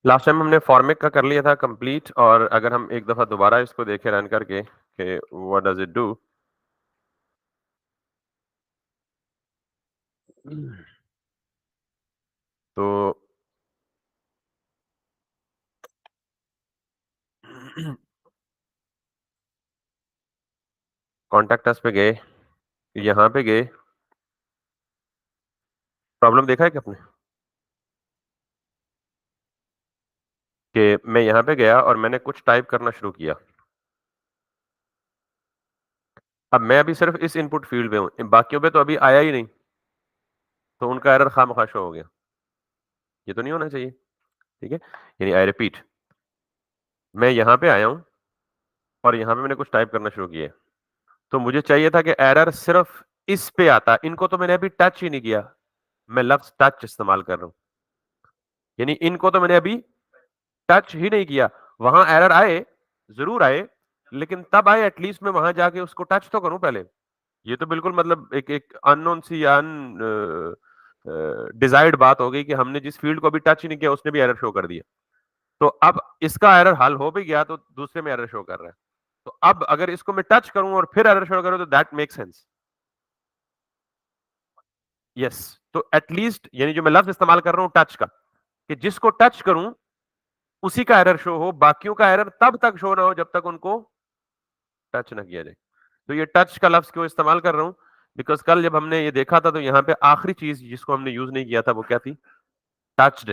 Last time हमने formic का कर लिया था कंप्लीट, और अगर हम एक दफा दोबारा इसको देखें रन करके कि व्हाट डज इट डू। तो कॉन्टेक्ट अस पे गए, यहाँ पे गए, प्रॉब्लम देखा है कि आपने कि मैं यहाँ पे गया और मैंने कुछ टाइप करना शुरू किया। अब मैं अभी सिर्फ इस इनपुट फील्ड में हूँ, बाकियों पे तो अभी आया ही नहीं, तो उनका एरर खामखा शो हो गया। ये तो नहीं होना चाहिए, ठीक है। यानी आई रिपीट, मैं यहाँ पे आया हूँ और यहाँ पे मैंने कुछ टाइप करना शुरू किया, तो मुझे चाहिए था कि एरर सिर्फ इस पे आता, इनको तो मैंने अभी टच ही नहीं किया। मैं लफ्ज टच इस्तेमाल कर रहा हूँ, यानी इनको तो मैंने अभी टच ही नहीं किया। वहां एरर आए, जरूर आए, लेकिन तब आए एटलीस्ट मैं वहां जाके उसको टच तो करूं पहले। ये तो बिल्कुल मतलब एक एक अननोन सी अन डिजायर्ड बात हो गई कि हमने जिस फील्ड को अभी टच ही नहीं किया उसने भी एरर शो कर दिया। तो अब इसका एरर हल हो भी गया तो दूसरे में एरर शो कर रहा है। तो अब अगर इसको मैं टच करूं और फिर एरर शो करूं तो दैट मेक सेंस। यस, तो एटलीस्ट यानी जो मैं लफ्ज इस्तेमाल कर रहा हूं टच का, कि जिसको टच करूं उसी का एरर शो हो, बाकियों का एरर तब तक शो ना हो जब तक उनको टच ना किया जाए। तो ये टच का लफ्ज क्यों इस्तेमाल कर रहा हूं, बिकॉज कल जब हमने ये देखा था तो यहाँ पे आखिरी चीज जिसको हमने यूज नहीं किया था वो क्या थी, टच्ड।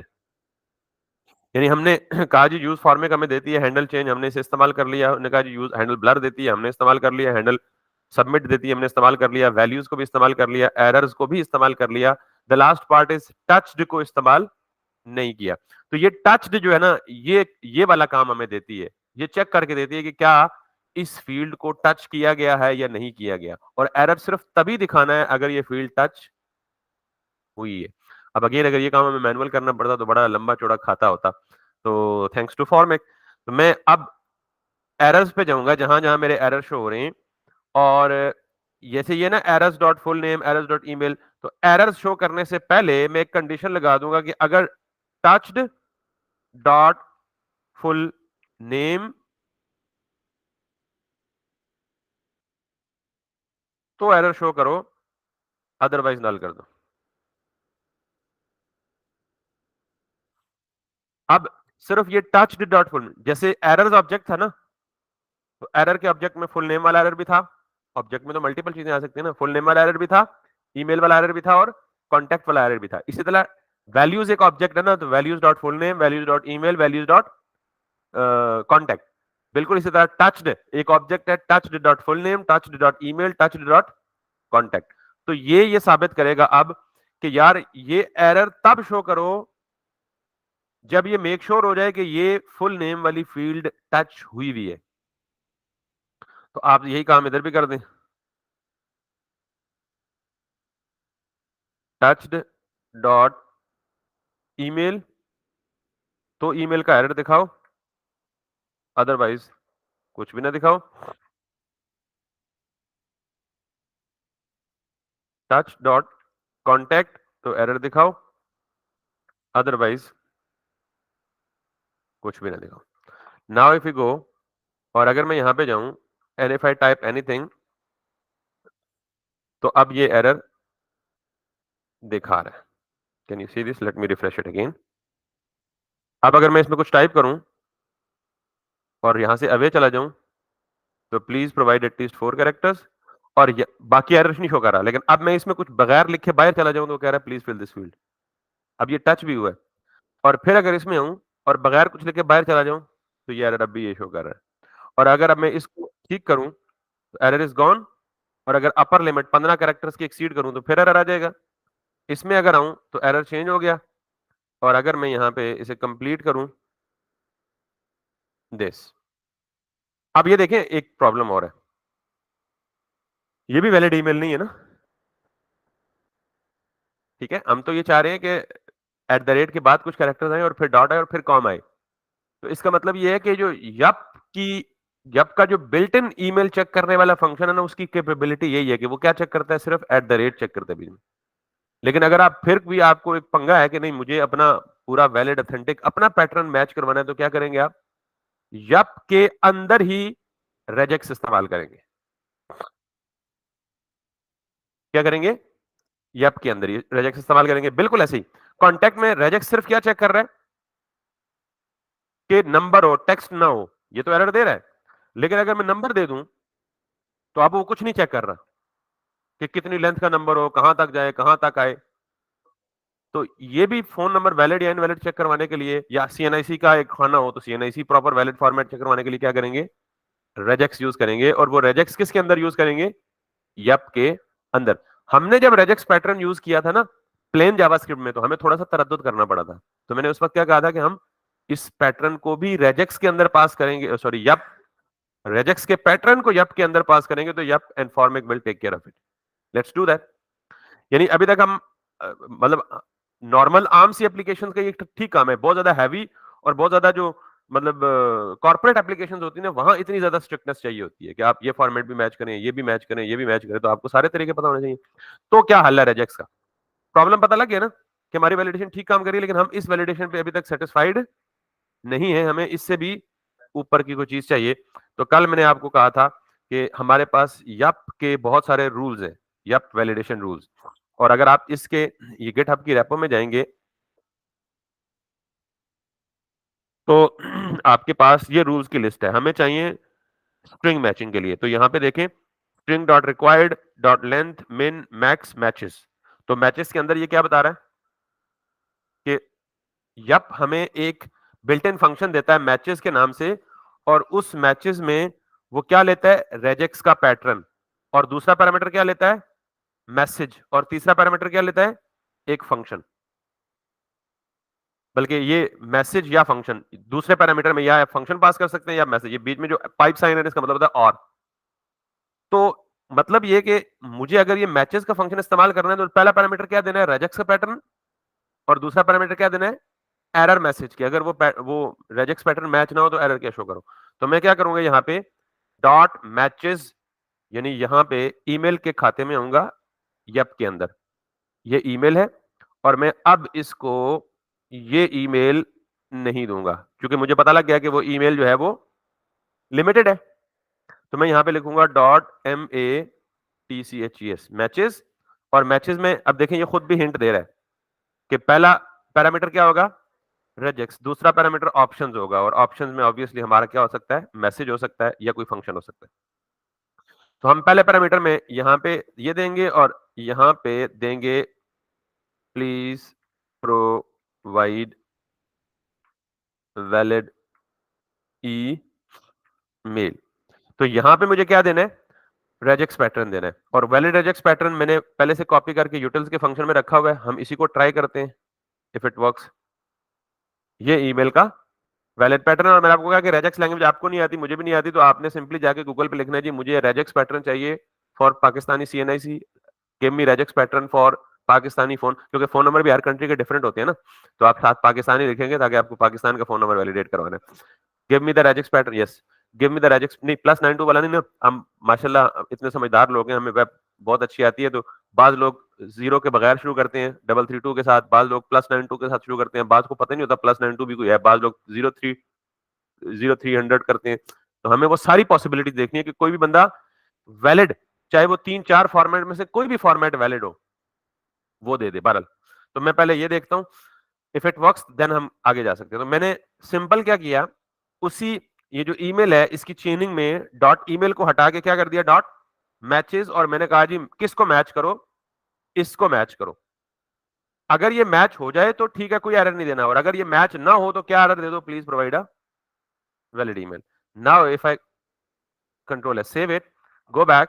यानी हमने कहा जी यूज फॉर्मेट हमें देती है हैंडल चेंज, हमने इसे इस्तेमाल कर लिया। हमने कहा जी यूज हैंडल ब्लर देती है, हमने इस्तेमाल कर लिया। हैंडल सबमिट देती है, हमने इस्तेमाल कर लिया। वैल्यूज को भी इस्तेमाल कर लिया, एरर्स को भी इस्तेमाल कर लिया। The last part is touched को इस्तेमाल नहीं किया। तो ये टच्ड जो है ना, ये वाला काम हमें देती है, ये चेक करके देती है कि क्या इस फील्ड को टच किया गया है या नहीं किया गया। और एरर सिर्फ तभी दिखाना है अगर ये फील्ड टच हुई है। अब अगेन अगर ये काम हमें मैनुअल करना पड़ता तो बड़ा लंबा चौड़ा खाता होता। तो थैंक्स टू फॉर्मेट, तो मैं अब एरर्स पे जाऊंगा जहां जहां मेरे एरर शो हो रहे हैं। और जैसे ये ना errors dot full name, errors dot email, तो एरर्स शो करने से पहले मैं एक कंडीशन लगा दूंगा कि अगर टच्ड डॉट फुल नेम तो एरर शो करो, अदरवाइज नल कर दो। अब सिर्फ ये टच्ड डॉट फुल, जैसे एरर्स ऑब्जेक्ट था ना, तो एरर के ऑब्जेक्ट में फुल नेम वाला एरर भी था। ऑब्जेक्ट में तो मल्टीपल चीजें आ सकती है ना, फुल नेम वाला एरर भी था, ईमेल वाला एरर भी था, और कॉन्टैक्ट वाला एरर भी था। इसी तरह वैल्यूज एक ऑब्जेक्ट है ना, तो values dot full name, values dot email, values dot contact. बिल्कुल इसी तरह टच्ड एक ऑब्जेक्ट है, touched dot full name, touched dot email, touched dot contact. तो ये साबित करेगा अब कि यार ये एरर तब शो करो जब ये मेक श्योर हो जाए कि ये फुल नेम वाली फील्ड टच हुई भी है। तो आप यही काम इधर भी कर दें, टच्ड डॉट ईमेल तो ईमेल का एरर दिखाओ, अदरवाइज कुछ भी ना दिखाओ। टच डॉट कॉन्टैक्ट तो एरर दिखाओ, अदरवाइज कुछ भी ना दिखाओ। नाउ इफ यू गो, और अगर मैं यहां पे जाऊं and if I type anything, तो अब ये एरर दिखा रहा है। Can you see this, let me refresh it again. अब अगर मैं इसमें कुछ टाइप करूं और यहां से अवे चला जाऊं, तो प्लीज प्रोवाइड एटलीस्ट 4 कैरेक्टर्स, और बाकी एरर नहीं शो कर रहा। लेकिन अब मैं इसमें कुछ बगैर लिखे बाहर चला जाऊं तो कह रहा है प्लीज फिल दिस फील्ड। अब ये टच भी हुआ है। और फिर अगर इसमें आऊं और बगैर कुछ लिखे बाहर चला जाऊं तो ये एरर अब भी ये शो कर रहा है। और अगर अब मैं इसको ठीक करूं तो एरर इज गॉन। और अगर अपर लिमिट 15 कैरेक्टर्स की एक्सीड करूं तो फिर एरर आ जाएगा। इसमें अगर आऊं तो एरर चेंज हो गया। और अगर मैं यहां पे इसे कंप्लीट करूं दिस, अब ये देखें एक प्रॉब्लम और है, ये भी वैलिड ईमेल नहीं है ना। ठीक है, हम तो ये चाह रहे हैं कि एट द रेट के बाद कुछ कैरेक्टर्स आए और फिर डॉट आए और फिर कॉम आए। तो इसका मतलब ये है कि जो यप की यप का जो बिल्ट इन ईमेल चेक करने वाला फंक्शन है ना, उसकी कैपेबिलिटी यही है कि वो क्या चेक करता है, सिर्फ एट द रेट चेक करता है बीच में। लेकिन अगर आप फिर भी आपको एक पंगा है कि नहीं मुझे अपना पूरा वैलिड ऑथेंटिक अपना पैटर्न मैच करवाना है तो क्या करेंगे आप, यप के अंदर ही रेजेक्स इस्तेमाल करेंगे। क्या करेंगे, यप के अंदर ही रेजेक्स इस्तेमाल करेंगे। बिल्कुल ऐसे ही कॉन्टेक्ट में रेजेक्स सिर्फ क्या चेक कर रहा है कि नंबर हो, टेक्स्ट ना हो। ये तो एरर दे रहा है, लेकिन अगर मैं नंबर दे दूं तो अब वो कुछ नहीं चेक कर रहा कि कितनी लेंथ का नंबर हो, कहां तक जाए, कहां तक आए। तो ये भी फोन नंबर वैलिड या इनवैलिड चेक करवाने के लिए, या सीएनआईसी का एक खाना हो तो CNIC proper valid format check करवाने के लिए क्या करेंगे, रेजेक्स यूज करेंगे। और वो रेजेक्स किसके अंदर यूज करेंगे, यप के अंदर। हमने जब रेजेक्स पैटर्न यूज किया था ना प्लेन जावास्क्रिप्ट में, तो हमें थोड़ा सा तरद्दुद करना पड़ा था। तो मैंने उस वक्त क्या कहा था कि हम इस पैटर्न को भी रेजेक्स के अंदर पास करेंगे, सॉरी यप, रेजेक्स के पैटर्न को यप के अंदर पास करेंगे तो Yup and format will take care of it. Let's do that. यानी अभी तक हम मतलब नॉर्मल आर्म सी एप्लीकेशन का ये ठीक काम है, बहुत ज्यादा हैवी और बहुत ज्यादा जो मतलब कॉर्पोरेट एप्लीकेशंस होती है ना, वहां इतनी ज्यादा स्ट्रिक्टनेस चाहिए होती है कि आप ये फॉर्मेट भी मैच करें, ये भी मैच करें, ये भी मैच करें, तो आपको सारे तरीके पता होने चाहिए। तो क्या हल है रेजेक्स का, प्रॉब्लम पता लग गया ना कि हमारी वैलिडेशन ठीक काम कर रही है, लेकिन हम इस वैलिडेशन पे अभी तक सेटिस्फाइड नहीं है, हमें इससे भी ऊपर की कोई चीज चाहिए। तो कल मैंने आपको कहा था कि हमारे पास यप के बहुत सारे रूल्स हैं, यप वैलिडेशन रूल्स। और अगर आप इसके ये गिटहब की रेपो में जाएंगे तो आपके पास ये रूल्स की लिस्ट है। हमें चाहिए स्ट्रिंग मैचिंग के लिए, तो यहां पे देखें string dot required dot length min max matches. तो मैचेस के अंदर ये क्या बता रहा है कि यप हमें एक बिल्ट इन फंक्शन देता है मैचेस के नाम से, और उस मैचेस में वो क्या लेता है, रेजेक्स का पैटर्न। और दूसरा पैरामीटर क्या लेता है, मैसेज। और तीसरा पैरामीटर क्या लेता है, एक फंक्शन। बल्कि ये मैसेज या फंक्शन दूसरे पैरामीटर में या फंक्शन पास कर सकते हैं या मैसेज, ये बीच में जो पाइप साइन है इसका मतलब होता है और। तो मतलब ये कि मुझे अगर ये मैचेस का फंक्शन इस्तेमाल करना है तो पहला पैरामीटर क्या देना है, रेजेक्स का पैटर्न। और दूसरा पैरामीटर क्या देना है, एरर मैसेज की। अगर वो रेजेक्स पैटर्न मैच ना हो तो एरर क्या शो करो। तो मैं क्या करूंगा यहाँ पे डॉट मैचेस, यानी यहाँ पे ईमेल के खाते में आऊंगा यप के अंदर, ये ईमेल है और मैं अब इसको ये ईमेल नहीं दूंगा, क्योंकि मुझे पता लग गया कि वो ईमेल जो है वो लिमिटेड है। तो मैं यहां पे लिखूंगा डॉट MATCHES मैचेस। और मैचेस में अब देखें ये खुद भी हिंट दे रहा है कि पहला पैरामीटर क्या होगा, रेजेक्स। दूसरा पैरामीटर ऑप्शंस होगा, और ऑप्शंस में ऑब्वियसली हमारा क्या हो सकता है, मैसेज हो सकता है या कोई फंक्शन हो सकता है। तो हम पहले पैरामीटर में यहां पे ये देंगे और यहां पे देंगे please provide valid email. तो यहां पे मुझे क्या देना है, रेजेक्स पैटर्न देना है। और वैलिड रेजेक्स पैटर्न मैंने पहले से कॉपी करके यूटिल्स के फंक्शन में रखा हुआ है, हम इसी को ट्राई करते हैं इफ इट वर्क्स। ये ईमेल का वैलिड पैटर्न। और मैंने आपको कहा कि रेजेक्स लैंग्वेज आपको नहीं आती, मुझे भी नहीं आती, तो आपने सिंपली जाके गूगल पे लिखना है जी मुझे रेजेक्स पैटर्न चाहिए for Pakistani CNIC, give me regex pattern for Pakistani phone, क्योंकि फोन नंबर भी हर कंट्री के डिफरेंट होते हैं ना। तो आप साथ पाकिस्तानी लिखेंगे ताकि आपको पाकिस्तान का फोन नंबर वैलिडेट करवाना है। Give me the regex pattern, yes give me the regex, नहीं +92 वाला नहीं ना, हम माशाल्लाह इतने समझदार लोग हैं, हमें वेब बहुत अच्छी आती है। तो बाज लोग जीरो के बगैर शुरू करते हैं, 332 के साथ, बाज लोग +92 के साथ शुरू करते हैं, बाज को पता नहीं होता +92 भी कोई है, बाज लोग 0300 करते हैं। तो हमें वो सारी पॉसिबिलिटी देखनी है कि कोई भी बंदा वैलिड, चाहे वो 3-4 फॉर्मेट में से कोई भी फॉर्मेट वैलिड हो, वो दे दे बहरहाल। तो मैं पहले ये देखता हूं, इफ इट वर्क्स देन हम आगे जा सकते हैं। तो मैंने सिंपल क्या किया, उसी ये जो ईमेल है इसकी चेनिंग में डॉट ईमेल को हटा के क्या कर दिया, डॉट मैचेस। और मैंने कहा जी किसको मैच करो, इसको मैच करो। अगर ये मैच हो जाए तो ठीक है, कोई एरर नहीं देना, और अगर ये मैच ना हो तो क्या एरर दे दो, please provide a valid email. Now if I control S save it, go back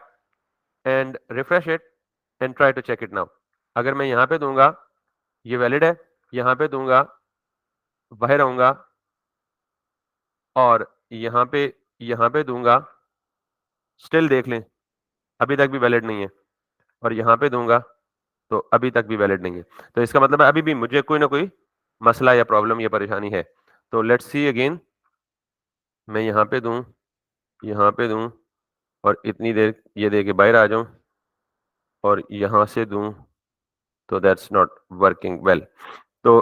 and refresh it and try to check it now. अगर मैं यहां पे दूंगा ये वैलिड है, यहां पे दूंगा बाहर आऊंगा, और यहां पे दूंगा, स्टिल देख लें अभी तक भी वैलिड नहीं है, और यहां पे दूंगा तो अभी तक भी वैलिड नहीं है। तो इसका मतलब है अभी भी मुझे कोई ना कोई मसला या प्रॉब्लम या परेशानी है। तो लेट्स सी अगेन, मैं यहां पे दूं, यहां पे दूं, और इतनी देर ये दे के बाहर आ जाऊं, और यहां से दूं, तो दैट्स नॉट वर्किंग वेल। तो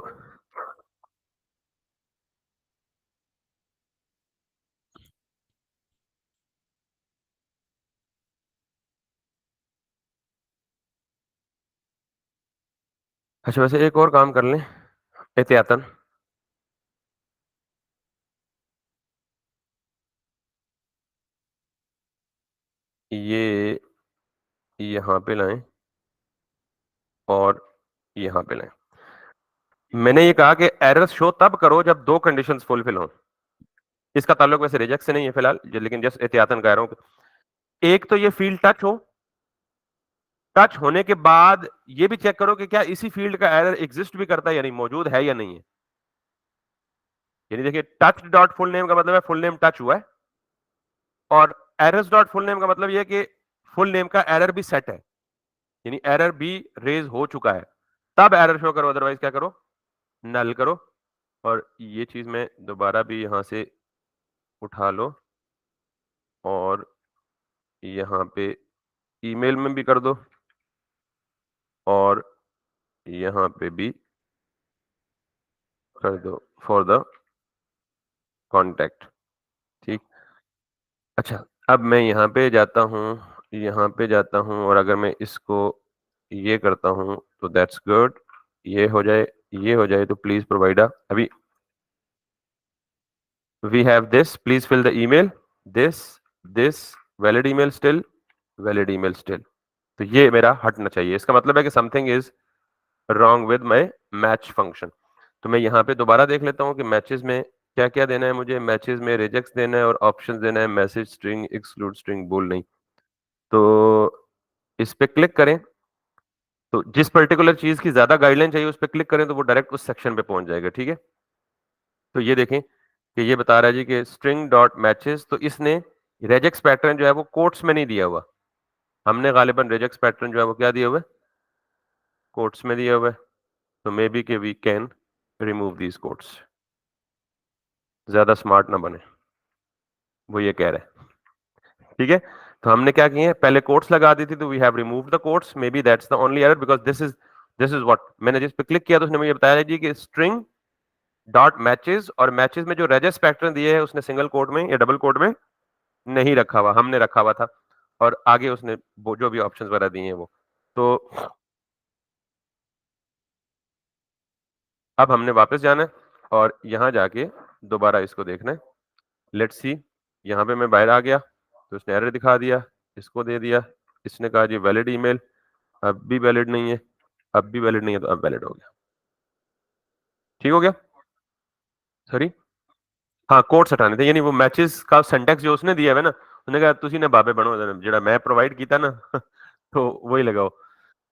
अच्छा, वैसे एक और काम कर लें एहतियातन। ये यहाँ पे लाएँ और यहाँ पे लाएँ। मैंने ये कहा कि एरर शो तब करो जब 2 कंडीशंस फुलफिल हों। इसका ताल्लुक वैसे रिजेक्ट से नहीं है फिलहाल, लेकिन जस्ट एहतियातन कह रहा हूँ। एक तो ये फील्ड टच हो, टच होने के बाद ये भी चेक करो कि क्या इसी फील्ड का एरर एग्जिस्ट भी करता है या नहीं, मौजूद है या नहीं है। यानी देखिए, टच डॉट फुल नेम का मतलब है फुल नेम टच हुआ है, और एरर्स डॉट फुल नेम का मतलब ये है कि फुल नेम का एरर भी सेट है, यानी एरर भी रेज हो चुका है, तब एरर शो करो, अदरवाइज क्या करो, नल करो। और ये चीज मैं दोबारा भी यहां से उठा लो और यहाँ पे ईमेल में भी कर दो और यहाँ पे भी कर दो फॉर द कॉन्टैक्ट। ठीक। अच्छा, अब मैं यहाँ पे जाता हूँ और अगर मैं इसको ये करता हूँ तो दैट्स गुड। ये हो जाए, ये हो जाए तो प्लीज प्रोवाइड अभी we have this, please fill the email, this, this, valid email still, valid email still. तो ये मेरा हटना चाहिए, इसका मतलब है कि something is wrong with my match function. तो मैं यहाँ पे दोबारा देख लेता हूँ कि मैचेस में क्या क्या देना है मुझे। मैचेस में रिजेक्ट्स देना है और ऑप्शंस देना है, मैसेज स्ट्रिंग, एक्सक्लूड स्ट्रिंग, बोल नहीं। तो इस पे क्लिक करें, तो जिस पर्टिकुलर चीज की ज्यादा गाइडलाइन चाहिए उस पे क्लिक करें तो वो डायरेक्ट उस सेक्शन पे पहुंच जाएगा। ठीक है, तो ये देखें कि ये बता रहा है जी कि स्ट्रिंग डॉट मैचेस, तो इसने रेजेक्स पैटर्न जो है वो कोट्स में नहीं दिया हुआ। हमने गालिबन रेजेक्स पैटर्न जो है वो क्या दिया हुआ है, कोट्स में दिया हुआ है। तो मे बी के we can remove these quotes. ज्यादा स्मार्ट ना बने, वो ये कह रहा है। ठीक है, तो हमने क्या किए हैं, पहले कोट्स लगा दी थी तो we have remove the quotes, maybe that's the only error because this is what मैंने जिस पे क्लिक किया तो उसने मुझे बताया जी कि स्ट्रिंग डॉट मैचेस, और मैचेस में जो रेजेस पैटर्न दिए है उसने सिंगल कोट में या डबल कोट में नहीं रखा हुआ, हमने रखा हुआ था। और आगे उसने वो जो भी ऑप्शंस वगैरह दिए हैं वो, तो अब हमने वापस जाना है और यहाँ जाके दोबारा इसको देखना है। लेट्स सी, यहाँ पे मैं बाहर आ गया तो उसने एरर दिखा दिया, इसको दे दिया, इसने कहा जी वैलिड ईमेल, अब भी वैलिड नहीं है, अब भी वैलिड नहीं है, तो अब वैलिड हो गया। ठीक हो गया। सॉरी, हाँ कोट्स हटाने थे, यानी वो मैचेस का सिंटैक्स जो उसने दिया है ना, उसने कहा तुसी ने बाबे बनो जेड़ा मैं प्रोवाइड किया ना तो वही लगाओ।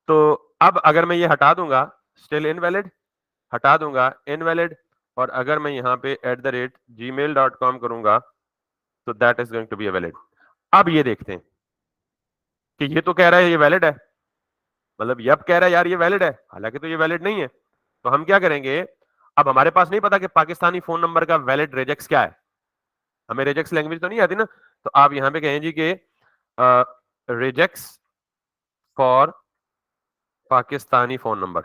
तो अब अगर मैं ये हटा दूंगा, स्टिल इनवैलिड, हटा दूंगा इनवैलिड, और अगर मैं यहाँ पे @gmail.com करूंगा तो that is going to be valid. अब ये देखते हैं कि ये तो कह रहा है ये वैलिड है, मतलब ये अब कह रहा है यार ये वैलिड है, हालांकि तो ये वैलिड नहीं है। तो हम क्या करेंगे, अब हमारे पास नहीं पता कि पाकिस्तानी फोन नंबर का वैलिड रिजेक्स क्या है, हमें रिजेक्स लैंग्वेज तो नहीं आती ना। तो आप यहाँ पे कहें जी कि रिजेक्स फॉर पाकिस्तानी फोन नंबर।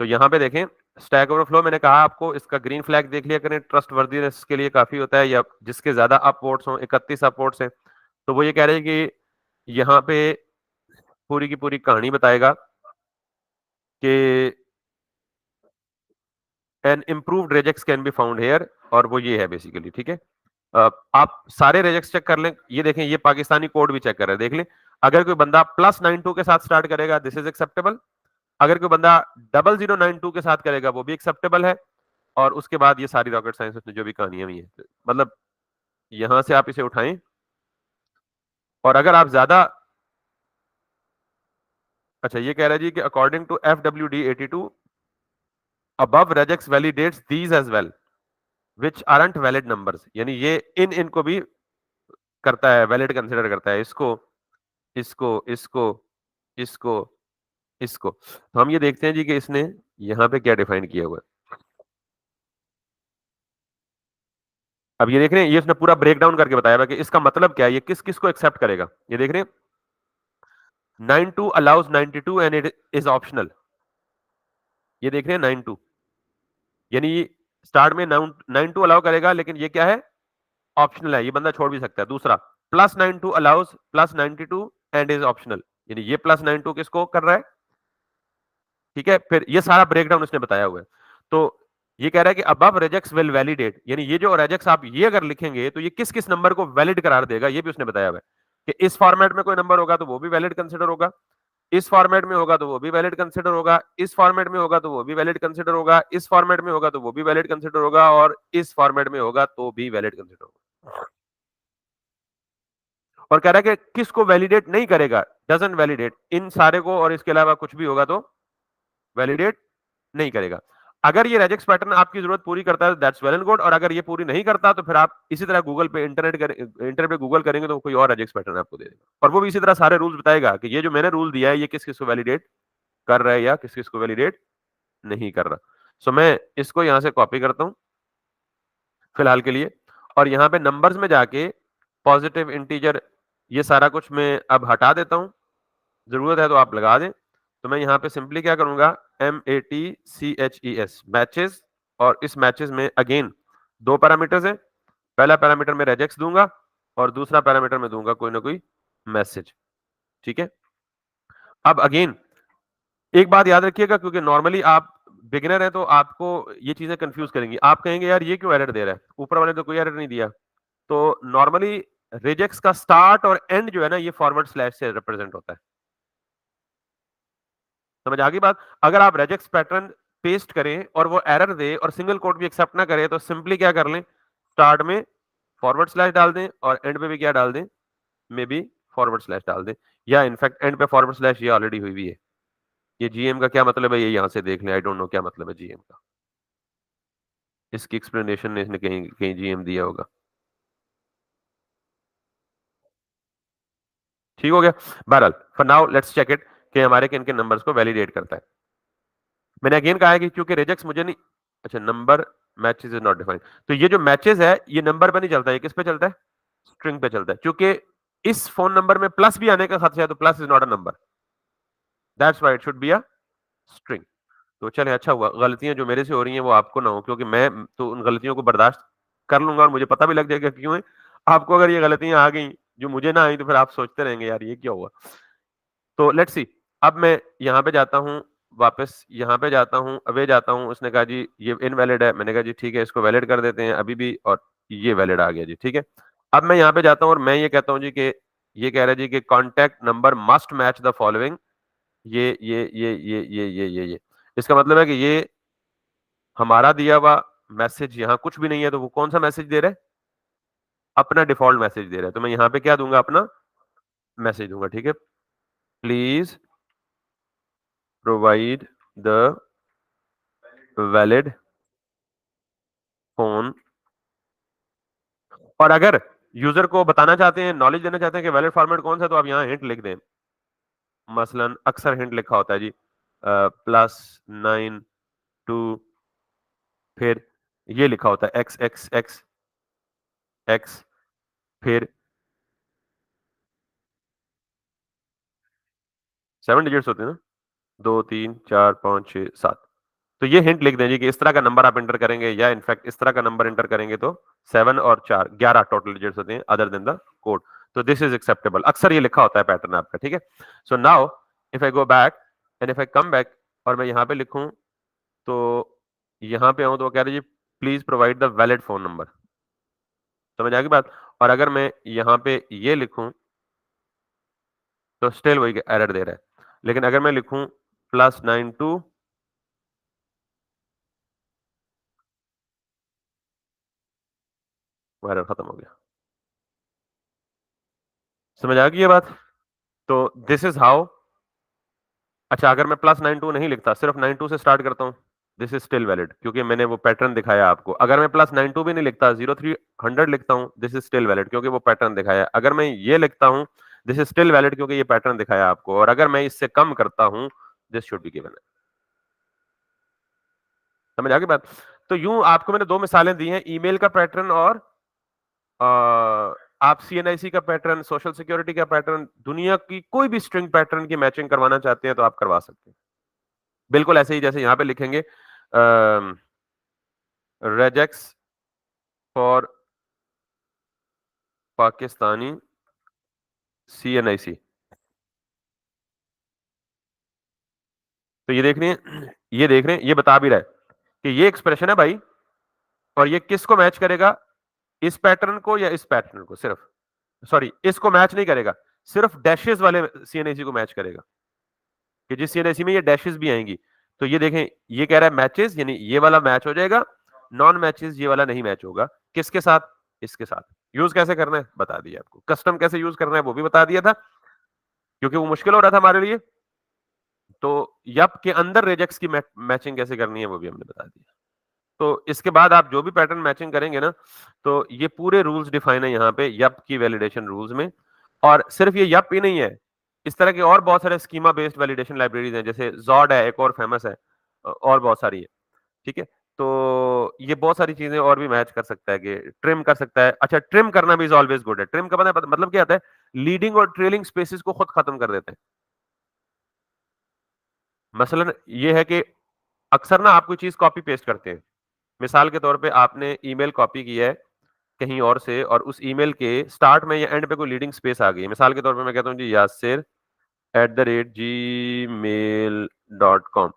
तो यहाँ पे देखें, स्टैक ओवरफ्लो, मैंने कहा आपको इसका ग्रीन फ्लैग देख लिया करें, ट्रस्ट वर्दीनेस के लिए काफी होता है, या जिसके ज्यादा अपवोट्स हों, 31 अपवोट्स हैं। तो वो ये कह रहे हैं कि यहाँ पे पूरी की पूरी कहानी बताएगा कि N improved regex can be found here, और वो ये है बेसिकली। ठीक है, आप सारे रेजेक्स चेक कर लें, ये देखें ये पाकिस्तानी कोड भी चेक कर रहे हैं, देख लें। अगर कोई बंदा +92 के साथ स्टार्ट करेगा दिस इज एक्सेप्टेबल, अगर कोई बंदा 0092 के साथ करेगा वो भी एक्सेप्टेबल है, और उसके बाद ये सारी रॉकेट साइंस उसने जो भी कहानियां हुई है, मतलब यहां से आप इसे उठाएं। और अगर आप ज्यादा, अच्छा ये कह रहा है जी कि according to FWD82 above regex validates these as well which aren't valid numbers, यानी ये इन इनको भी करता है, वैलिड कंसिडर करता है, इसको, इसको, इसको, इसको, इसको। तो हम ये देखते हैं जी कि इसने यहाँ पे क्या डिफाइन किया हुआ है। अब ये देख रहे हैं, ये इसने पूरा ब्रेक डाउन करके बताया हुआ कि इसका मतलब क्या है, ये किस किस को एक्सेप्ट करेगा। ये देख रहे हैं, 92 allows 92 and it is optional. ये देख रहे हैं 92, यानी स्टार्ट में 92 अलाउ करेगा, लेकिन ये क्या है, ऑप्शनल है, ये बंदा छोड़ भी सकता है। दूसरा, +92 अलाउज +92 एंड इज ऑप्शनल, यानी ये +92 किसको कर रहा है, ठीक है, फिर ये सारा ब्रेकडाउन उसने बताया हुआ है। तो ये कह रहा है कि अबव रेजेक्स विल वैलिडेट, यानी ये जो रेजेक्स आप ये अगर लिखेंगे तो ये किस किस नंबर को वैलिड करार देगा, ये भी उसने बताया हुआ है कि इस फॉर्मेट में कोई नंबर होगा तो वो भी वैलिड कंसिडर होगा, इस फॉर्मेट में होगा तो वो भी वैलिड कंसिडर होगा, इस फॉर्मेट में होगा तो वो भी वैलिड कंसिडर होगा, इस फॉर्मेट में होगा तो वो भी वैलिड कंसिडर होगा, और इस फॉर्मेट में होगा तो भी वैलिड कंसिडर होगा। और कह रहा है कि किसको वैलिडेट नहीं करेगा, डजंट वैलिडेट, इन सारे को और इसके अलावा कुछ भी होगा तो वैलिडेट नहीं करेगा। अगर ये रेजेक्स पैटर्न आपकी जरूरत पूरी करता है दैट्स वेल एंड गुड, और अगर ये पूरी नहीं करता तो फिर आप इसी तरह गूगल पे इंटरनेट पे गूगल करेंगे तो कोई और रेजेक्स पैटर्न आपको दे देगा, और वो भी इसी तरह सारे रूल्स बताएगा कि ये जो मैंने रूल दिया है ये किस किस को वैलिडेट कर रहा है या किस किस को वैलिडेट नहीं कर रहा। सो मैं इसको यहां से कॉपी करता हूं फिलहाल के लिए, और यहाँ पे नंबर्स में जाके पॉजिटिव इंटीजर ये सारा कुछ मैं अब हटा देता हूं, जरूरत है तो आप लगा दें। तो मैं यहाँ पे सिंपली क्या करूंगा, MATCHES मैचेस, और इस मैचेस में अगेन दो पैरामीटर्स है, पहला पैरामीटर में रेजेक्स दूंगा और दूसरा पैरामीटर में दूंगा कोई ना कोई मैसेज। ठीक है, अब अगेन एक बात याद रखिएगा, क्योंकि नॉर्मली आप बिगिनर हैं तो आपको ये चीजें कंफ्यूज करेंगी, आप कहेंगे यार ये क्यों एरर दे रहा है, ऊपर वाले तो कोई एरर नहीं दिया। तो नॉर्मली रिजेक्ट्स का स्टार्ट और एंड जो है ना ये फॉरवर्ड स्लैश से रिप्रेजेंट होता है। समझ आ गई बात? अगर आप रेजेक्ट्स पैटर्न पेस्ट करें और वो एरर दे और सिंगल कोट भी एक्सेप्ट ना करे तो सिंपली क्या कर लें, स्टार्ट में फॉरवर्ड स्लैश डाल दें और एंड पे भी क्या डाल दें, मे बी फॉरवर्ड स्लैश डाल दें, या इनफैक्ट एंड पे फॉरवर्ड स्लैश ये ऑलरेडी हुई भी है। ये जीएम का क्या मतलब है ये यहां से देख लें, आई डोंट नो क्या मतलब है जीएम का, इसकी एक्सप्लेनेशन ने इसने कहीं कहीं जीएम दिया होगा। ठीक हो गया। बहरहाल for now let's check it कि हमारे किन किन नंबर्स को वैलिडेट करता है। मैंने अगेन कहा है कि क्योंकि रिजेक्ट्स मुझे नहीं, अच्छा number matches is not defined, तो ये जो मैचेस है ये नंबर पे नहीं चलता, ये किस पे चलता है, स्ट्रिंग पे चलता है, क्योंकि इस फोन नंबर में प्लस भी आने का खतरा है तो plus is not a number, that's why it should be a string. तो चले अच्छा हुआ, गलतियां जो मेरे से हो रही हैं वो आपको ना हो, क्योंकि मैं तो उन गलतियों को बर्दाश्त कर लूंगा और मुझे पता भी लग जाएगा क्यों है। आपको अगर ये गलतियां आ गई जो मुझे ना आई तो फिर आप सोचते रहेंगे यार ये क्या हुआ। तो लेट्स सी, अब मैं यहाँ पे जाता हूँ, वापस यहाँ पे जाता हूँ, अवे जाता हूँ, उसने कहा जी ये इनवैलिड है, मैंने कहा जी ठीक है इसको वैलिड कर देते हैं अभी भी, और ये वैलिड आ गया जी, ठीक है। अब मैं यहाँ पे जाता हूँ और मैं ये कहता हूँ जी कि ये कह रहा है जी कि contact number must match the following, ये इसका मतलब है कि ये हमारा दिया हुआ मैसेज यहाँ कुछ भी नहीं है, तो वो कौन सा मैसेज दे रहा है, अपना डिफॉल्ट मैसेज दे रहा है, तो मैं यहाँ पे क्या दूंगा, अपना मैसेज दूंगा, ठीक है। Please provide the valid phone, और अगर यूजर को बताना चाहते हैं, नॉलेज देना चाहते हैं कि वैलिड फॉर्मेट कौन सा है, तो आप यहाँ हिंट लिख दें। मसलन अक्सर हिंट लिखा होता है जी +92, फिर ये लिखा होता है XXX, फिर 7 डिजिट्स होते हैं ना, 2 3 4 5 6 7, तो ये हिंट लिख दें जी कि इस तरह का नंबर आप एंटर करेंगे, या इनफैक्ट इस तरह का नंबर एंटर करेंगे तो 7 और 4 11 टोटल डिजिट्स होते हैं अदर देन द कोड, तो दिस इज एक्सेप्टेबल, अक्सर ये लिखा होता है पैटर्न आपका, ठीक है। So now if I go back and if I come back और मैं यहाँ पे लिखूं, तो यहाँ पे आऊं तो वो कह रहे जी please provide the valid phone number, समझ आ गई बात। और अगर मैं यहाँ पे ये लिखूं तो स्टिल वही एरर दे रहा है, लेकिन अगर मैं लिखूं +92, वो एरर खत्म हो गया। समझ आ गई ये बात? तो दिस इज हाउ, अच्छा अगर मैं +92 नहीं लिखता, सिर्फ 92 से स्टार्ट करता हूं, दिस इज स्टिल वैलिड, क्योंकि मैंने वो पैटर्न दिखाया आपको। अगर मैं +92 भी नहीं लिखता, 0300 लिखता हूं, दिस इज स्टिल वैलिड, क्योंकि वो पैटर्न दिखाया। अगर मैं ये लिखता हूं, दिस इज स्टिल वैलिड, क्योंकि ये पैटर्न दिखाया आपको। और अगर मैं इससे कम करता हूं, दिस शुड बी गिवन। समझ आ गई बात? तो यूं आपको मैंने दो मिसालें दी हैं, ईमेल का पैटर्न और आप सीएनआईसी का पैटर्न, सोशल सिक्योरिटी का पैटर्न, दुनिया की कोई भी स्ट्रिंग पैटर्न की मैचिंग करवाना चाहते हैं तो आप करवा सकते हैं, बिल्कुल ऐसे ही जैसे यहां पे लिखेंगे रेजेक्स फॉर पाकिस्तानी सीएनआईसी, तो ये देख रहे हैं, ये देख रहे हैं, ये बता भी रहा है कि ये एक्सप्रेशन है भाई, और ये किसको मैच करेगा, इस पैटर्न को या इस पैटर्न को, सिर्फ, सॉरी, इसको मैच नहीं करेगा, सिर्फ डैशेस वाले सीएनएसी को मैच करेगा, कि जिस सीएनएसी में ये डैशेस भी आएंगी। तो ये देखें, ये कह रहा है मैचेस, यानी ये वाला मैच हो जाएगा, नॉन मैचेस ये वाला नहीं मैच होगा। किसके साथ, इसके साथ। यूज कैसे करना है बता दिया आपको, कस्टम कैसे यूज करना है वो भी बता दिया था, क्योंकि वो मुश्किल हो रहा था हमारे लिए। तो यप के अंदर रेजेक्स की मैचिंग कैसे करनी है वो भी हमने बता दिया। तो इसके बाद आप जो भी पैटर्न मैचिंग करेंगे ना, तो ये पूरे रूल्स डिफाइन है यहाँ पे यप की वैलिडेशन रूल्स में। और सिर्फ ये यप ही नहीं है, इस तरह के और बहुत सारे स्कीमा बेस्ड वैलिडेशन लाइब्रेरीज हैं, जैसे जॉड है, एक और फेमस है, और बहुत सारी है। ठीक है, तो ये बहुत सारी चीजें और भी मैच कर सकता है, कि ट्रिम कर सकता है। अच्छा, ट्रिम करना भी इज ऑलवेज गुड है। ट्रिम का मतलब क्या आता है, लीडिंग और ट्रेलिंग स्पेसिस को खुद खत्म कर देते हैं। मसलन ये है कि अक्सर ना आप कोई चीज कॉपी पेस्ट करते हैं। मिसाल के तौर पे आपने ईमेल कॉपी की है कहीं और से, और उस ईमेल के स्टार्ट में या एंड पे कोई लीडिंग स्पेस आ गई है। मिसाल के तौर पे मैं कहता हूँ जी यासिर @gmail.com,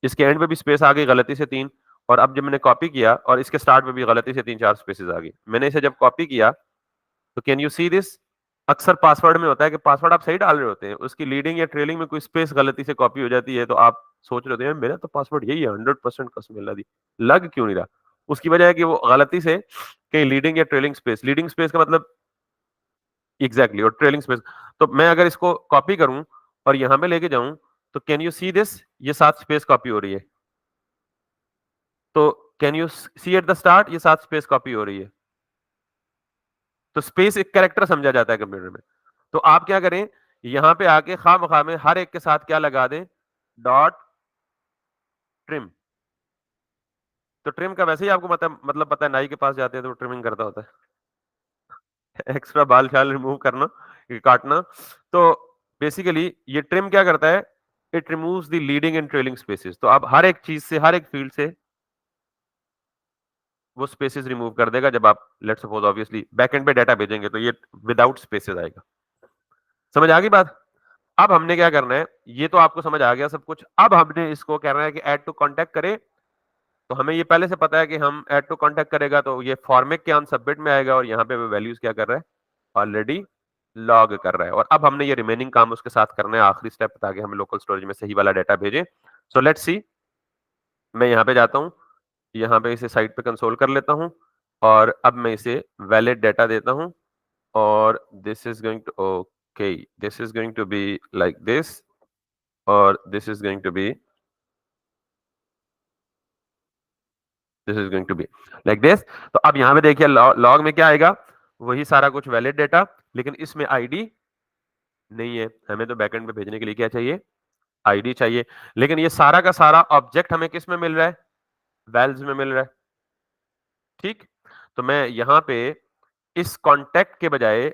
इसके एंड पे भी स्पेस आ गई गलती से 3, और अब जब मैंने कॉपी किया और इसके स्टार्ट पे भी गलती से 3-4 स्पेसेस आ गई, मैंने इसे जब कॉपी किया, तो कैन यू सी दिस। अक्सर पासवर्ड में होता है कि पासवर्ड आप सही डाल रहे होते हैं, उसकी लीडिंग या ट्रेलिंग में कोई स्पेस गलती से कॉपी हो जाती है, तो आप सोच रहे होते हैं मेरा तो पासवर्ड यही है 100% कसम अल्लाह दी, लग क्यों नहीं रहा। उसकी वजह है कि वो गलती से कहीं लीडिंग या ट्रेलिंग स्पेस, लीडिंग स्पेस का मतलब एग्जैक्टली, और ट्रेलिंग स्पेस। तो मैं अगर इसको कॉपी करूं और यहां पे लेके जाऊं, तो कैन यू सी दिस, ये 7 स्पेस कॉपी हो रही है। तो can you see at the start, ये 7 स्पेस कॉपी हो रही है। तो स्पेस एक कैरेक्टर समझा जाता है कंप्यूटर में। तो आप क्या करें, यहां पे आके खामखा में हर एक के साथ क्या लगा दें, डॉट ट्रिम। तो ट्रिम का वैसे ही आपको मतलब पता है, नाई के पास जाते हैं तो ट्रिमिंग करता होता है एक्स्ट्रा बाल शाल रिमूव करना, ये काटना। तो बेसिकली ये ट्रिम क्या करता है, it removes the leading and trailing spaces. तो आप हर एक चीज से, हर एक फील्ड से वो स्पेसेस रिमूव कर देगा। जब आप लेट्स सपोज ऑब्वियसली बैकएंड पे डाटा भेजेंगे, तो ये विदाउट स्पेसेस आएगा। समझ आ गई बात। अब हमने क्या करना है, ये तो आपको समझ आ गया सब कुछ। अब हमने इसको कहना है कि ऐड टू कांटेक्ट करे। तो हमें ये पहले से पता है कि हम ऐड टू कांटेक्ट करेगा तो ये फॉर्मेट के ऑन सबमिट में आएगा, और यहाँ पे वो वैल्यूज क्या कर रहा है, ऑलरेडी लॉग कर रहा है। और अब हमने ये रिमेनिंग काम उसके साथ करना है, आखिरी स्टेप, ताकि हम लोकल स्टोरेज में सही वाला डाटा भेजें। सो लेट्स सी, मैं यहाँ पे जाता हूँ, यहाँ पे इसे साइड पे कंसोल कर लेता हूँ, और अब मैं इसे वैलिड डाटा देता हूँ। और this is going to, okay, this is going to be like this, और this is going to be, this is going to be like this. तो अब यहाँ पे देखिए लॉग में क्या आएगा, वही सारा कुछ वैलिड डाटा, लेकिन इसमें आईडी नहीं है। हमें तो बैकएंड पे भेजने के लिए क्या चाहिए, आईडी चाहिए। लेकिन ये सारा का सारा ऑब्जेक्ट हमें किस में मिल रहा है, वैल्स में मिल रहा है। ठीक, तो मैं यहाँ पे इस कॉन्टेक्ट के बजाय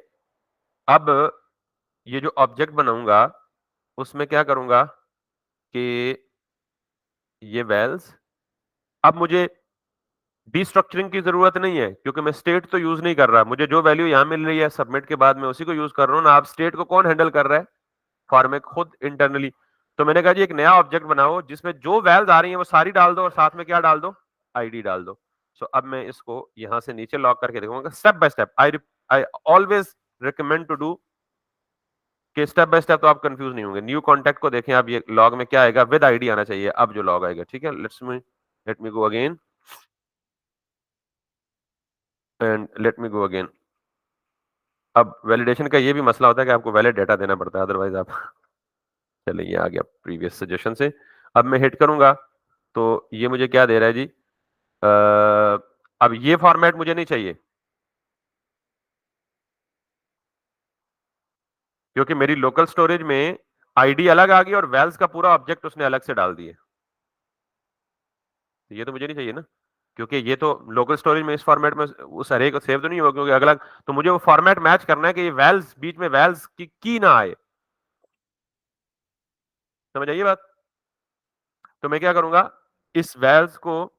अब ये जो ऑब्जेक्ट बनाऊंगा, उसमें क्या करूंगा कि ये वैल्स, अब मुझे डिस्ट्रक्चरिंग की जरूरत नहीं है, क्योंकि मैं स्टेट तो यूज नहीं कर रहा। मुझे जो वैल्यू यहां मिल रही है सबमिट के बाद, मैं उसी को यूज कर रहा हूं ना। आप स्टेट को कौन हैंडल कर रहा है, फॉर्मेट खुद इंटरनली। तो मैंने कहा जी एक नया ऑब्जेक्ट बनाओ जिसमें जो वैल्यूज आ रही हैं वो सारी डाल दो, और साथ में क्या डाल दो, आईडी डाल दो। सो अब मैं इसको यहां से नीचे लॉक करके देखूंगा step by step. I always recommend to do कि स्टेप बाय स्टेप, तो आप कंफ्यूज नहीं होंगे। न्यू कॉन्टेक्ट को देखें, अब ये लॉग में क्या आएगा, विद आईडी आना चाहिए अब जो लॉग आएगा। ठीक है, let me go again, and let me go again. अब वैलिडेशन का ये भी मसला होता है कि आपको वैलिड डाटा देना पड़ता है, अदरवाइज आप चलिए, ये आ गया प्रीवियस सजेशन से। अब मैं हिट करूंगा, तो ये मुझे क्या दे रहा है जी, अब ये फॉर्मेट मुझे नहीं चाहिए, क्योंकि मेरी लोकल स्टोरेज में आईडी अलग आ गई और वैल्स का पूरा ऑब्जेक्ट उसने अलग से डाल दिए। ये तो मुझे नहीं चाहिए ना, क्योंकि ये तो लोकल स्टोरेज में इस फॉर्मेट में उस अरे को सेव तो नहीं होगा, क्योंकि अगला, तो मुझे वो फॉर्मेट मैच करना है कि ये वैल्स बीच में वैल्स की ना आए। समझ आइए बात। तो मैं क्या करूंगा, इस वैल्स को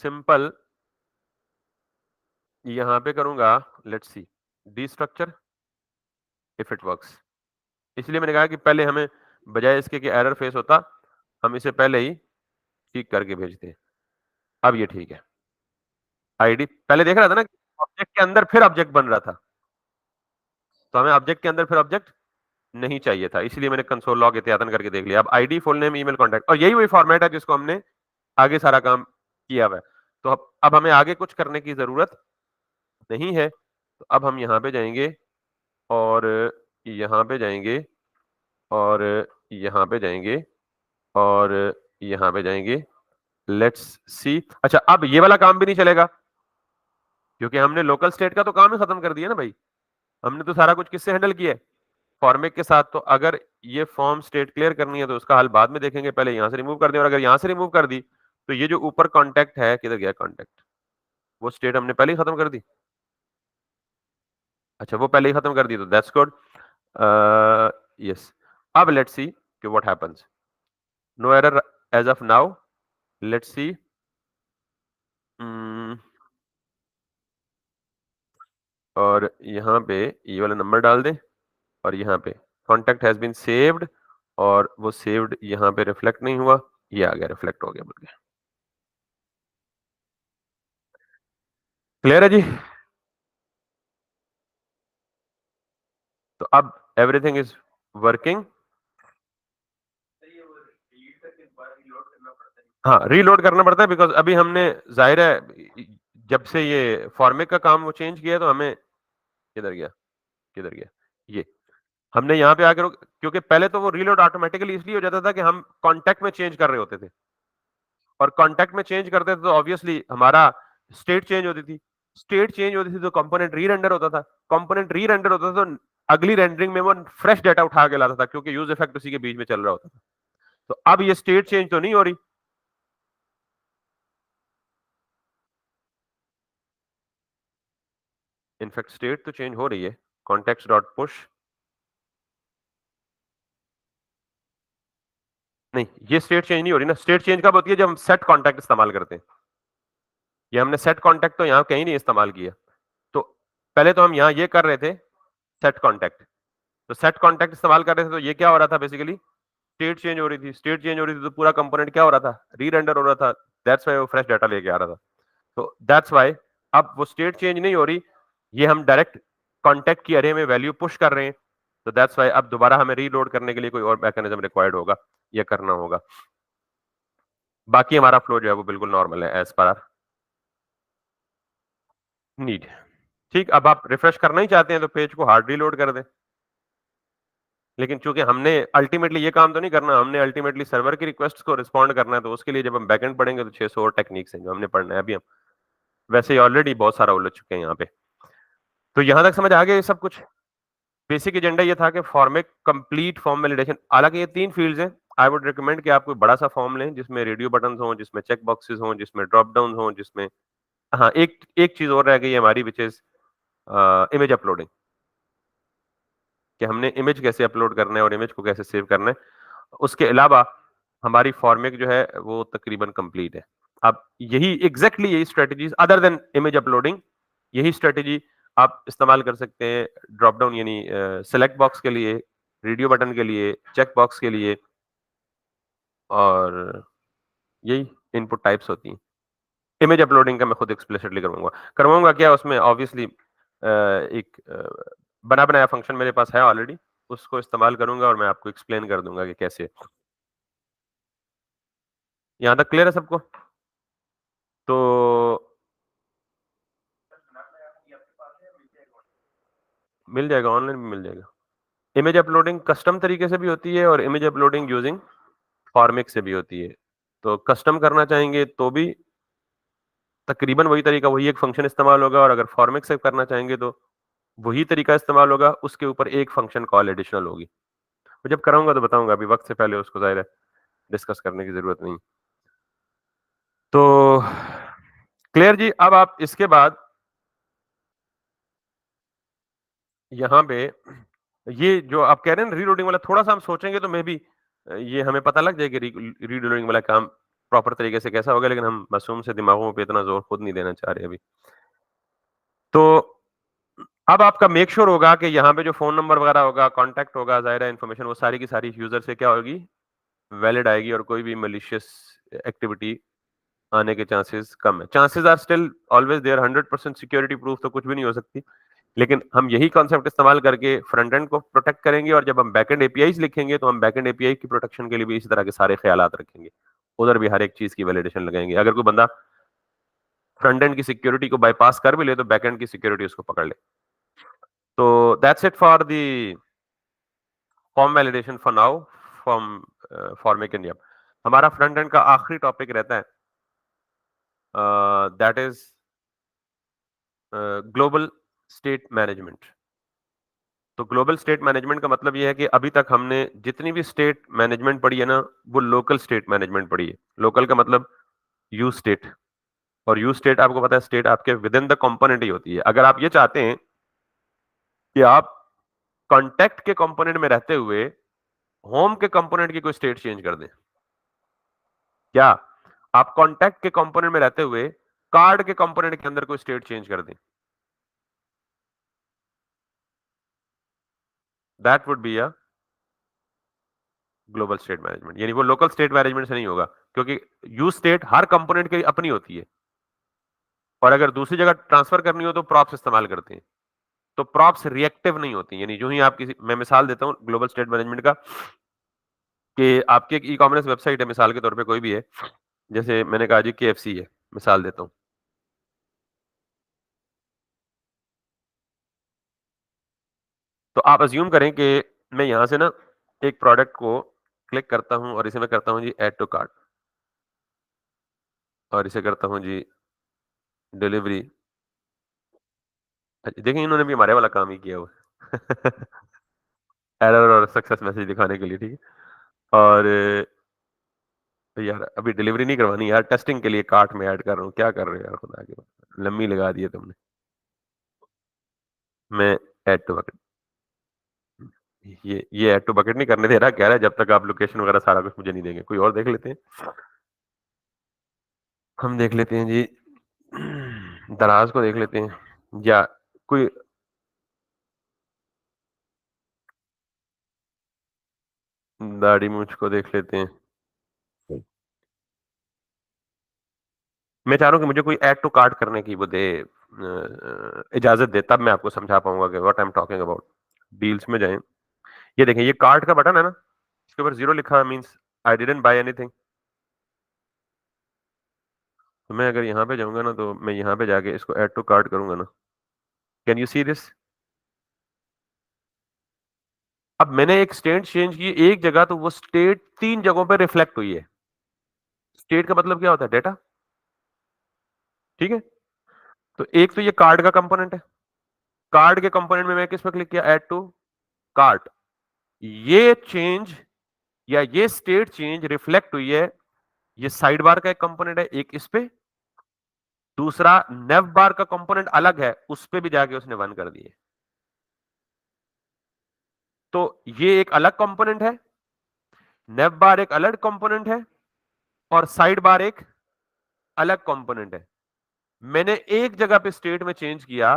सिंपल यहां पे करूंगा, let's see, D structure if it works. इसलिए मैंने कहा कि पहले हमें, बजाय इसके कि एरर फेस होता, हम इसे पहले ही ठीक करके भेजते हैं। अब ये ठीक है। आईडी पहले देख रहा था ना ऑब्जेक्ट के अंदर फिर ऑब्जेक्ट बन रहा था, तो हमें ऑब्जेक्ट के अंदर फिर ऑब्जेक्ट नहीं चाहिए था, इसलिए मैंने कंसोल लॉग एहतियातन करके देख लिया। अब ID, full name, email, contact, और यही वही फॉर्मेट है जिसको हमने आगे सारा काम किया हुआ है। तो अब हमें आगे कुछ करने की जरूरत नहीं है। तो अब हम यहाँ पे जाएंगे और यहाँ पे जाएंगे और यहाँ पे जाएंगे और यहाँ पे जाएंगे। Let's see. अच्छा, अब ये वाला काम भी नहीं चलेगा क्योंकि हमने लोकल स्टेट का तो काम ही खत्म कर दिया ना भाई। हमने तो सारा कुछ किससे हैंडल किया है, फॉर्मेट के साथ। तो अगर ये फॉर्म स्टेट क्लियर करनी है तो उसका हल बाद में देखेंगे, पहले यहां से रिमूव कर दें। और अगर यहां से रिमूव कर दी तो ये जो ऊपर कॉन्टैक्ट है, किधर गया कॉन्टैक्ट, वो स्टेट हमने पहले ही खत्म कर दी। अच्छा, वो पहले ही खत्म कर दी, तो दैट्स गुड। यस। अब लेट्स सी कि what happens. No error as of now. Let's see. और यहाँ पे ये वाला नंबर डाल दें और यहाँ पे कॉन्टैक्ट हैज बीन सेव्ड, और वो सेव्ड यहाँ पे रिफ्लेक्ट नहीं हुआ, ये आ गया, रिफ्लेक्ट हो गया बोल के। क्लियर है जी? तो अब एवरीथिंग इज वर्किंग। हाँ, रीलोड करना पड़ता है बिकॉज अभी हमने, जाहिर है, जब से ये फॉर्मेट का काम वो चेंज किया तो हमें, किधर गया, किधर गया ये, हमने यहाँ पे आकर, क्योंकि पहले तो वो रीलोड ऑटोमेटिकली इसलिए हो जाता था कि हम कॉन्टैक्ट में चेंज कर रहे होते थे, और कॉन्टैक्ट में चेंज करते थे तो ऑब्वियसली हमारा स्टेट चेंज होती थी। स्टेट चेंज होती थी तो कंपोनेंट री रेंडर होता था। कंपोनेंट री रेंडर होता था तो अगली रेंडरिंग में वो फ्रेश डाटा उठा के लाता था, क्योंकि यूज इफेक्ट उसी के बीच में चल रहा होता था। तो अब ये स्टेट चेंज तो नहीं हो रही। इनफैक्ट स्टेट तो चेंज हो रही है। कॉन्टेक्स्ट डॉट पुश, नहीं, ये स्टेट चेंज नहीं हो रही ना। स्टेट चेंज कब होती है, जब हम सेट कॉन्टैक्ट इस्तेमाल करते हैं। ये हमने सेट कॉन्टैक्ट तो यहाँ कहीं नहीं इस्तेमाल किया। तो पहले तो हम यहाँ ये कर रहे थे, सेट कॉन्टैक्ट। तो सेट कॉन्टैक्ट इस्तेमाल कर रहे थे तो ये क्या हो रहा था, बेसिकली स्टेट चेंज हो रही थी। स्टेट चेंज हो रही थी तो पूरा कंपोनेंट क्या हो रहा था, री रेंडर हो रहा था। दैट्स वाई वो फ्रेश डाटा लेके आ रहा था। तो दैट्स वाई अब वो स्टेट चेंज नहीं हो रही, ये हम डायरेक्ट कॉन्टैक्ट की अरे में वैल्यू पुश कर रहे हैं। तो दैट्स वाई अब दोबारा हमें रीलोड करने के लिए कोई और मैकेनिज्म रिक्वायर्ड होगा, ये करना होगा। बाकी हमारा फ्लो जो है वो बिल्कुल नॉर्मल है, एज पर नीड। ठीक, अब आप रिफ्रेश करना ही चाहते हैं तो पेज को हार्ड रीलोड कर दें। लेकिन चूंकि हमने अल्टीमेटली ये काम तो नहीं करना, हमने अल्टीमेटली सर्वर की रिक्वेस्ट को रिस्पॉन्ड करना है, तो उसके लिए जब हम बैकएंड पढ़ेंगे तो 600 और टेक्निक्स हैं जो हमने पढ़ना है। अभी हम वैसे ही ऑलरेडी बहुत सारा उलझ चुके हैं यहाँ पे। तो यहां तक समझ आ गया ये सब कुछ। बेसिक एजेंडा ये था कि फॉर्मेट कंप्लीट फॉर्म वैलिडेशन। हालांकि ये 3 फील्ड्स हैं। आई वुड रिकमेंड कि आप कोई बड़ा सा फॉर्म लें जिसमें रेडियो बटन हो, जिसमें चेक बॉक्सेस हो, जिसमें ड्रॉप डाउन हो, जिसमें, हाँ, एक एक चीज और रह गई है हमारी, विच इज इमेज अपलोडिंग, कि हमने इमेज कैसे अपलोड करना है और इमेज को कैसे सेव करना है। उसके अलावा हमारी फॉर्मेट जो है वो तकरीबन कंप्लीट है। अब यही एग्जैक्टली यही strategies other than image uploading, यही स्ट्रेटजी आप इस्तेमाल कर सकते हैं ड्रॉप डाउन यानी सेलेक्ट बॉक्स के लिए, रेडियो बटन के लिए, चेक बॉक्स के लिए, और यही इनपुट टाइप्स होती हैं। इमेज अपलोडिंग का मैं खुद एक्सप्लिसिटली करवाऊंगा क्या उसमें, ऑब्वियसली एक बना बनाया फंक्शन मेरे पास है ऑलरेडी, उसको इस्तेमाल करूंगा और मैं आपको एक्सप्लेन कर दूंगा कि कैसे। यहाँ तक क्लियर है सबको? तो मिल जाएगा, ऑनलाइन भी मिल जाएगा। इमेज अपलोडिंग कस्टम तरीके से भी होती है और इमेज अपलोडिंग यूजिंग फॉर्मिक से भी होती है। तो कस्टम करना चाहेंगे तो भी तकरीबन वही तरीका, वही एक फंक्शन इस्तेमाल होगा, और अगर फॉर्मिक से करना चाहेंगे तो वही तरीका इस्तेमाल होगा, उसके ऊपर एक फंक्शन कॉल एडिशनल होगी। मैं जब कराऊंगा तो बताऊंगा, अभी वक्त से पहले उसको जाहिर है डिस्कस करने की जरूरत नहीं। तो क्लियर जी। अब आप इसके बाद यहाँ पे ये जो आप कह रहे हैं ना रीलोडिंग वाला, थोड़ा सा हम सोचेंगे तो मे बी ये हमें पता लग जाएगा रीलोडिंग वाला काम प्रॉपर तरीके से कैसा होगा, लेकिन हम मासूम से दिमागों पे इतना जोर खुद नहीं देना चाह रहे अभी। तो अब आपका मेक श्योर होगा कि यहाँ पे जो फोन नंबर वगैरह होगा, कॉन्टैक्ट होगा, जाहिर है इन्फॉर्मेशन वो सारी की सारी यूजर से क्या होगी, वैलिड आएगी और कोई भी मलिशियस एक्टिविटी आने के चांसेस कम है। Chances are still always there, 100% security proof तो कुछ भी नहीं हो सकती, लेकिन हम यही कॉन्सेप्ट इस्तेमाल करके फ्रंट एंड को प्रोटेक्ट करेंगे, और जब हम बैकएंड एपीआईज लिखेंगे तो हम बैकएंड एपीआई की प्रोटेक्शन के लिए भी इसी तरह के सारे ख्यालात रखेंगे, उधर भी हर एक चीज की वैलिडेशन लगाएंगे। अगर कोई बंदा फ्रंट एंड की सिक्योरिटी को बाईपास कर भी ले तो बैकएंड की सिक्योरिटी उसको पकड़ ले। तो that's it for the form validation for now, from for make India. हमारा फ्रंट एंड का आखिरी टॉपिक रहता है, that is global state management. तो ग्लोबल स्टेट मैनेजमेंट का मतलब ये है कि अभी तक हमने जितनी भी स्टेट मैनेजमेंट पढ़ी है ना, वो लोकल स्टेट मैनेजमेंट पढ़ी है। लोकल का मतलब यू स्टेट, और यू स्टेट आपको पता है स्टेट आपके विद इन द कंपोनेंट ही होती है। अगर आप ये चाहते हैं कि आप कॉन्टेक्ट के कंपोनेंट में रहते हुए होम के कंपोनेंट की कोई स्टेट चेंज कर दें, क्या आप कॉन्टैक्ट के कंपोनेंट में रहते हुए कार्ड के कंपोनेंट के अंदर कोई स्टेट चेंज कर दें, that would be a global state management. यानी वो लोकल स्टेट मैनेजमेंट से नहीं होगा, क्योंकि यू स्टेट हर कंपोनेंट की अपनी होती है, और अगर दूसरी जगह ट्रांसफर करनी हो तो प्रॉप्स इस्तेमाल करते हैं। तो प्रॉप्स रिएक्टिव नहीं होती, यानी जो ही आप किसी, मैं मिसाल देता हूं ग्लोबल स्टेट मैनेजमेंट का, कि आपकी एक ई कॉमर्स वेबसाइट है मिसाल के तौर पे, कोई भी है, जैसे मैंने कहा जी केएफसी है, मिसाल देता हूं। तो आप अज्यूम करें कि मैं यहां से ना एक प्रोडक्ट को क्लिक करता हूं और इसे मैं करता हूं जी ऐड टू कार्ट, और इसे करता हूं जी डिलीवरी। देखिए इन्होंने भी हमारे वाला काम ही किया हुआ है एरर और सक्सेस मैसेज दिखाने के लिए, ठीक है। और यार अभी डिलीवरी नहीं करवानी यार, टेस्टिंग के लिए कार्ट में ऐड कर रहा हूँ, क्या कर रहे हो यार, खुदा के लम्बी लगा दी है तुमने। मैं ऐड टू बकेट, ये ऐड टू बकेट नहीं करने दे रहा, कह रहा है जब तक आप लोकेशन वगैरह सारा कुछ मुझे नहीं देंगे। कोई और देख लेते हैं, हम देख लेते हैं जी दराज को देख लेते हैं, या कोई दाढ़ी मूंछ को देख लेते हैं। मैं चाह रहा हूँ कि मुझे कोई ऐड टू कार्ट करने की वो दे, इजाजत दे, तब मैं आपको समझा पाऊंगा कि what I am talking about. Deals में जाएं, ये देखें ये कार्ट का बटन है ना, इसके ऊपर जीरो लिखा है, means I didn't buy anything. तो मैं अगर यहाँ पे जाऊंगा ना, तो मैं यहाँ पे जाके इसको ऐड टू कार्ट करूंगा ना, कैन यू सी दिस। अब मैंने एक स्टेट चेंज की एक जगह, तो वो स्टेट 3 जगहों पे रिफ्लेक्ट हुई है। स्टेट का मतलब क्या होता है, डेटा, ठीक है। तो एक तो ये कार्ड का कंपोनेंट है, कार्ड के कंपोनेंट में मैं किस पे क्लिक किया, ऐड टू कार्ट। ये चेंज या ये स्टेट चेंज रिफ्लेक्ट हुई है, ये साइड बार का एक कंपोनेंट है एक इस पे, दूसरा नेव बार का कंपोनेंट अलग है, उस पे भी जाके उसने 1 कर दिए। तो ये एक अलग कंपोनेंट है, नेव बार एक अलग कंपोनेंट है, और साइड बार एक अलग कंपोनेंट है। मैंने एक जगह पे स्टेट में चेंज किया,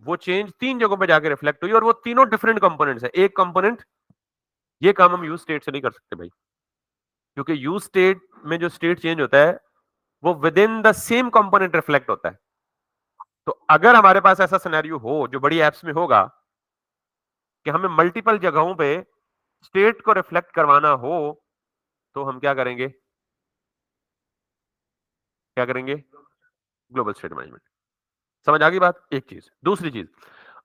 वो चेंज 3 जगहों पे जाके रिफ्लेक्ट हुई, और वो तीनों डिफरेंट कंपोनेंट्स है। एक कंपोनेंट, ये काम हम यूज स्टेट से नहीं कर सकते भाई, क्योंकि यूज स्टेट में जो स्टेट चेंज होता है वो with in the same component reflect होता है। तो अगर हमारे पास ऐसा सिनेरियो हो, जो बड़ी एप्स में होगा, कि हमें मल्टीपल जगहों पे स्टेट को रिफ्लेक्ट करवाना हो, तो हम क्या करेंगे, क्या करेंगे, ग्लोबल स्टेट मैनेजमेंट। समझ आ गई बात, एक चीज। दूसरी चीज,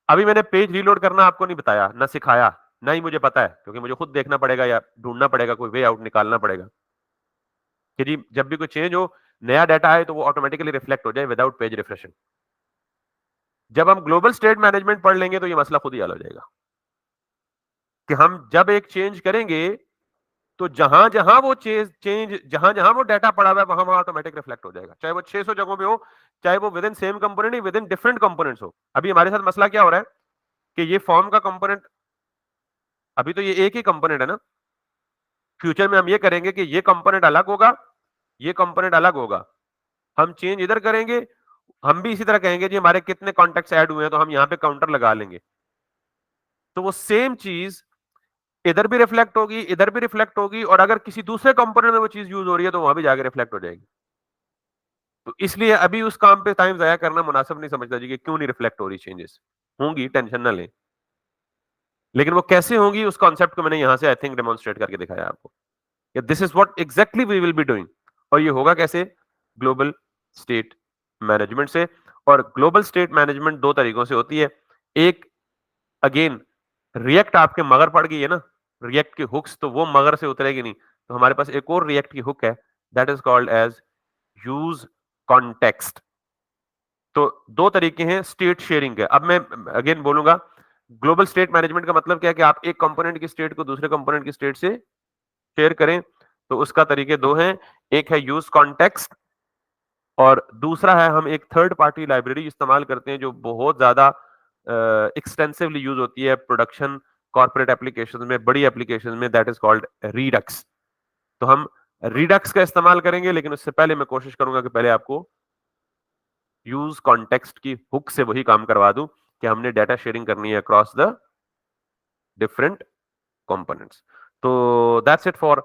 अभी मैंने पेज रीलोड करना आपको नहीं बताया, ना सिखाया, ना ही मुझे पता है, क्योंकि मुझे खुद देखना पड़ेगा या ढूंढना पड़ेगा, कोई वे आउट निकालना पड़ेगा कि जी जब भी कोई चेंज हो, नया डाटा आए, तो वो ऑटोमेटिकली रिफ्लेक्ट हो जाए विदाउट पेज रिफ्रेशिंग। जब हम ग्लोबल स्टेट मैनेजमेंट पढ़ लेंगे तो ये मसला खुद ही हल हो जाएगा, कि हम जब एक चेंज करेंगे, तो जहां जहां वो चेंज जहां जहां वो डाटा पड़ा हुआ है, वहां वहां ऑटोमेटिक रिफ्लेक्ट हो जाएगा, चाहे वो 600 जगहों पे हो, चाहे वो with in same component he with in different components हो। अभी हमारे साथ मसला क्या हो रहा है, कि ये फॉर्म का कंपोनेंट, अभी तो ये एक ही कंपोनेंट है ना, फ्यूचर में हम ये करेंगे कि ये कंपोनेंट अलग होगा, ये कंपोनेंट अलग होगा, हम चेंज इधर करेंगे, हम भी इसी तरह कहेंगे जी हमारे कितने कॉन्टेक्ट्स ऐड हुए हैं, तो हम यहां पे काउंटर लगा लेंगे। तो वो सेम चीज इधर भी रिफ्लेक्ट होगी, इधर भी रिफ्लेक्ट होगी, और अगर किसी दूसरे कंपोनेंट में वो चीज यूज हो रही है तो वहां भी जाके रिफ्लेक्ट हो जाएगी। तो इसलिए अभी उस काम पे टाइम जाया करना मुनासिब नहीं समझता जी कि क्यों नहीं रिफ्लेक्ट हो रही चेंजेस। होंगी, टेंशन ना लें, लेकिन वो कैसे होंगी उस कॉन्सेप्ट को मैंने यहां से आई थिंक डेमोन्स्ट्रेट करके दिखाया आपको कि this is what exactly we will be doing. और ये होगा कैसे? ग्लोबल स्टेट मैनेजमेंट से। और ग्लोबल स्टेट मैनेजमेंट दो तरीकों से होती है। एक, अगेन, रिएक्ट आपके मगर पड़ गई है ना, रिएक्ट की हुक्स, तो वो मगर से उतरेगी नहीं। तो हमारे पास एक और रिएक्ट की हुक है, that is called as use context. तो दो तरीके हैं स्टेट शेयरिंग के। अब मैं अगेन बोलूंगा, ग्लोबल स्टेट मैनेजमेंट का मतलब क्या है कि आप एक कंपोनेंट की स्टेट को दूसरे कंपोनेंट की स्टेट से शेयर करें। तो उसका तरीके दो हैं, एक है यूज कॉन्टेक्स्ट, और दूसरा है हम एक थर्ड पार्टी लाइब्रेरी इस्तेमाल करते हैं जो बहुत ज्यादा एक्सटेंसिवली यूज होती है प्रोडक्शन कॉर्पोरेट एप्लीकेशन में, बड़ी एप्लीकेशन में, दैट इज कॉल्ड रीडक्स। तो हम रीडक्स का इस्तेमाल करेंगे, लेकिन उससे पहले मैं कोशिश करूंगा कि पहले आपको यूज कॉन्टेक्स्ट की हुक से वही काम करवा दूं कि हमने डाटा शेयरिंग करनी है अक्रॉस द डिफरेंट कंपोनेंट्स। तो दैट्स इट फॉर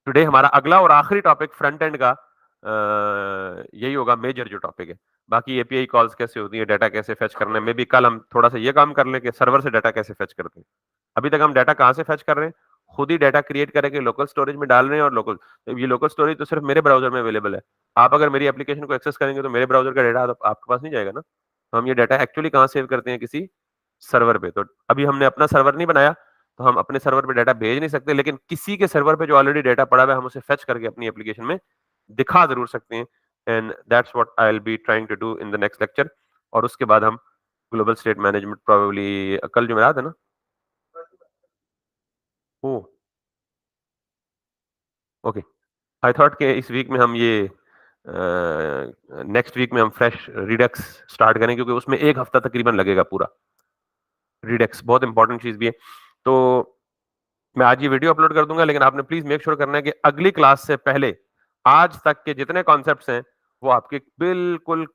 टुडे। हमारा अगला और आखिरी टॉपिक फ्रंट एंड का यही होगा, मेजर जो टॉपिक है। बाकी एपीआई कॉल्स कैसे होती है, डाटा कैसे फेच करने में भी कल हम थोड़ा सा ये काम कर लें कि सर्वर से डाटा कैसे फेच करते हैं। अभी तक हम डाटा कहाँ से फेच कर रहे हैं? खुद ही डाटा क्रिएट करके लोकल स्टोरेज में डाल रहे हैं, और लोकल, ये लोकल स्टोरेज तो सिर्फ मेरे ब्राउजर में अवेलेबल है। आप अगर मेरी एप्लीकेशन को एक्सेस करेंगे तो मेरे ब्राउजर का डाटा आपके पास नहीं जाएगा ना। तो हम ये डाटा एक्चुअली कहाँ सेव करते हैं? किसी सर्वर पे। तो अभी हमने अपना सर्वर नहीं बनाया, तो हम अपने सर्वर पे डाटा भेज नहीं सकते, लेकिन किसी के सर्वर पे जो ऑलरेडी डाटा पड़ा हुआ है हम उसे फेच करके अपनी एप्लीकेशन में दिखा जरूर सकते हैं। And that's what I will be trying to do in the next lecture. और उसके बाद हम ग्लोबल स्टेट मैनेजमेंट प्रोबेबली कल जुमेरात है ना। ओ, ओके। आई थॉट के इस वीक में हम ये नेक्स्ट वीक में हम फ्रेश रिडक्स स्टार्ट करें, क्योंकि उसमें एक हफ्ता तकरीबन लगेगा पूरा। रिडक्स बहुत इंपॉर्टेंट चीज भी है। तो मैं आज ये वीडियो अपलोड कर दूंगा, लेकिन आपने प्लीज मेक श्योर करना है कि अगली क्लास से पहले आज तक के जितने कॉन्सेप्ट्स हैं वो आपके बिल्कुल